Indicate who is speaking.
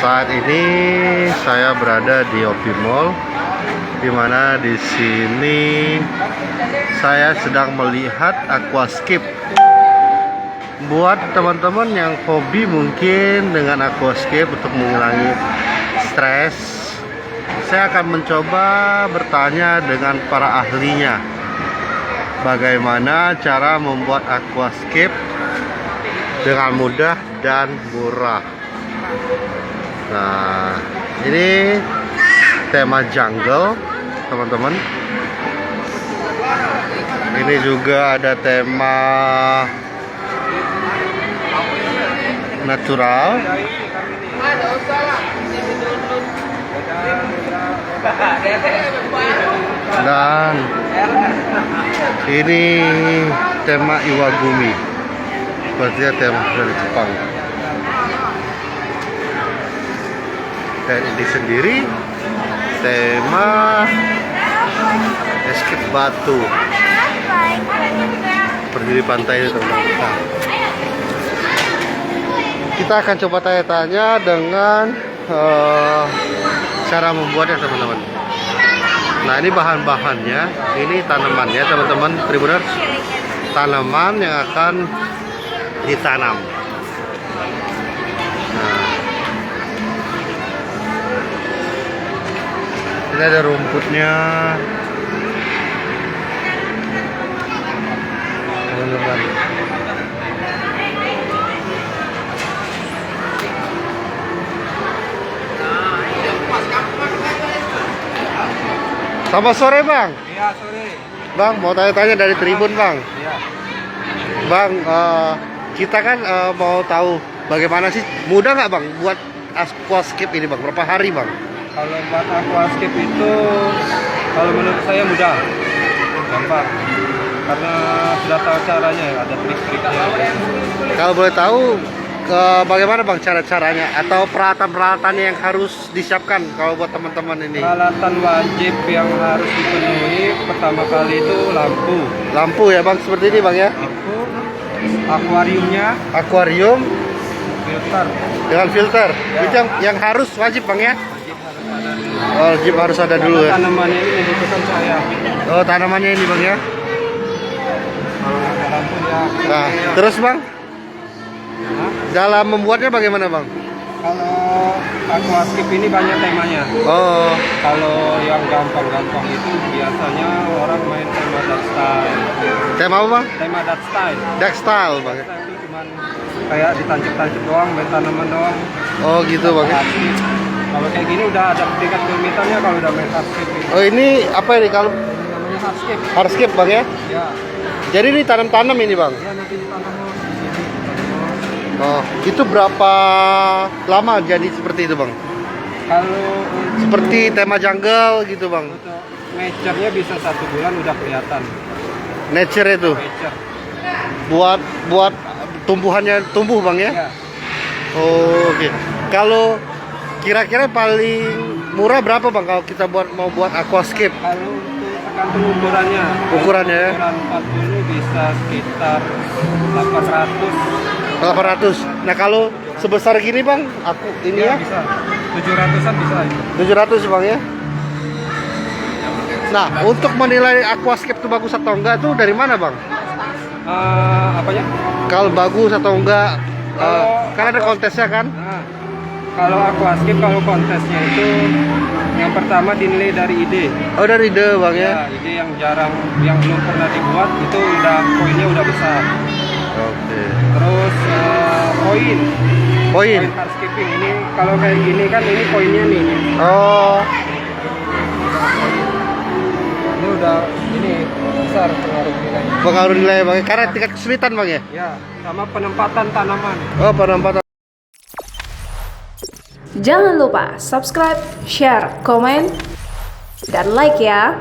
Speaker 1: Saat ini saya berada di Opi Mall, di mana di sini saya sedang melihat aquascape. Buat teman-teman yang hobi mungkin dengan aquascape untuk mengurangi stres, saya akan mencoba bertanya dengan para ahlinya bagaimana cara membuat aquascape dengan mudah dan murah. Nah, ini tema jungle, teman-teman. Ini juga ada tema natural. Dan ini tema Iwagumi, berarti tema dari Jepang. Dan ini sendiri tema escape batu, berdiri pantai itu, teman-teman. Kita akan coba tanya-tanya dengan cara membuatnya, teman-teman. Nah, ini bahan-bahannya, ini tanamannya, teman-teman Tribuners. Tanaman yang akan ditanam. Nah, ini ada rumputnya, teman-teman. Selamat sore, Bang.
Speaker 2: Iya, sore.
Speaker 1: Bang, mau tanya-tanya dari Tribun, Bang.
Speaker 2: Iya.
Speaker 1: Bang, kita kan mau tahu bagaimana sih, mudah nggak, Bang, buat aquascape ini, Bang? Berapa hari, Bang?
Speaker 2: Kalau buat aquascape itu, kalau menurut saya mudah, gampang. Karena sudah tahu caranya, ada trik-triknya.
Speaker 1: Kalau boleh tahu, bagaimana, Bang, cara-caranya atau peralatan-peralatannya yang harus disiapkan kalau buat teman-teman ini?
Speaker 2: Peralatan wajib yang harus dipenuhi pertama kali itu lampu.
Speaker 1: Lampu ya, Bang, seperti ini, Bang, ya?
Speaker 2: Lampu, akuariumnya,
Speaker 1: Akuarium
Speaker 2: filter.
Speaker 1: dengan filter.
Speaker 2: Ya.
Speaker 1: Itu yang harus wajib, Bang, ya?
Speaker 2: Wajib harus ada
Speaker 1: Wajib harus ada dulu
Speaker 2: dulu.
Speaker 1: ya.
Speaker 2: Tanamannya ini dibutuhkan saya.
Speaker 1: Oh, tanamannya ini, Bang, ya?
Speaker 2: Kalau ada lampu ya.
Speaker 1: Nah, terus, Bang,
Speaker 2: Hah?
Speaker 1: dalam membuatnya bagaimana, Bang?
Speaker 2: Kalau aquascape ini banyak temanya.
Speaker 1: Oh,
Speaker 2: Kalau yang gampang-gampang itu biasanya orang main tema dark style.
Speaker 1: tema apa, Bang?
Speaker 2: Tema dark style.
Speaker 1: Dark style, Bang.
Speaker 2: Dark style itu cuman kayak ditancap-tancap doang, main tanaman doang.
Speaker 1: Oh, gitu, Bang.
Speaker 2: Hardscape. Kalau kayak gini udah ada tingkat kerumitannya kalau udah main hardscape ini.
Speaker 1: Oh, ini apa ini kalau
Speaker 2: Ini namanya hardscape.
Speaker 1: hardscape, Bang, ya?
Speaker 2: Ya.
Speaker 1: Jadi ini tanam-tanam ini, Bang.
Speaker 2: Ya nanti ditanam di sini.
Speaker 1: Oh, itu berapa lama jadi seperti itu, Bang?
Speaker 2: Kalau
Speaker 1: Seperti tema jungle gitu, Bang.
Speaker 2: untuk nature-nya bisa 1 bulan udah kelihatan.
Speaker 1: Nature itu
Speaker 2: Nature.
Speaker 1: buat tumbuhannya tumbuh, Bang, ya?
Speaker 2: Ya.
Speaker 1: Oh, oke. Kalau kira-kira paling murah berapa, Bang, kalau kita mau buat aquascape?
Speaker 2: Kalau untuk tergantung ukurannya.
Speaker 1: Ukurannya ya?
Speaker 2: Ukuran 40 bisa sekitar 800.
Speaker 1: 800. Nah, kalau sebesar gini, Bang, aku ini ya,
Speaker 2: Bisa. 700-an bisa itu.
Speaker 1: 700, Bang, ya. Nah, untuk menilai aquascape itu bagus atau enggak tuh dari mana, Bang?
Speaker 2: Apanya?
Speaker 1: Kalau bagus atau enggak, kan ada kontesnya kan?
Speaker 2: Nah, kalau aquascape, kalau kontesnya itu yang pertama dinilai dari ide.
Speaker 1: Oh, dari ide, Bang, ya.
Speaker 2: Ya, ide yang jarang, yang belum pernah dibuat itu udah poinnya udah besar.
Speaker 1: Oke.
Speaker 2: Terus poin
Speaker 1: Poin.
Speaker 2: hardscaping ini kalau kayak gini kan ini poinnya nih.
Speaker 1: Oh,
Speaker 2: Ini udah ini besar pengaruh nilainya.
Speaker 1: pengaruh nilai, Bang, karena tingkat kesulitan, Bang, ya.
Speaker 2: Ya, sama penempatan tanaman.
Speaker 1: Oh, penempatan.
Speaker 3: Jangan lupa subscribe, share, komen, dan like ya.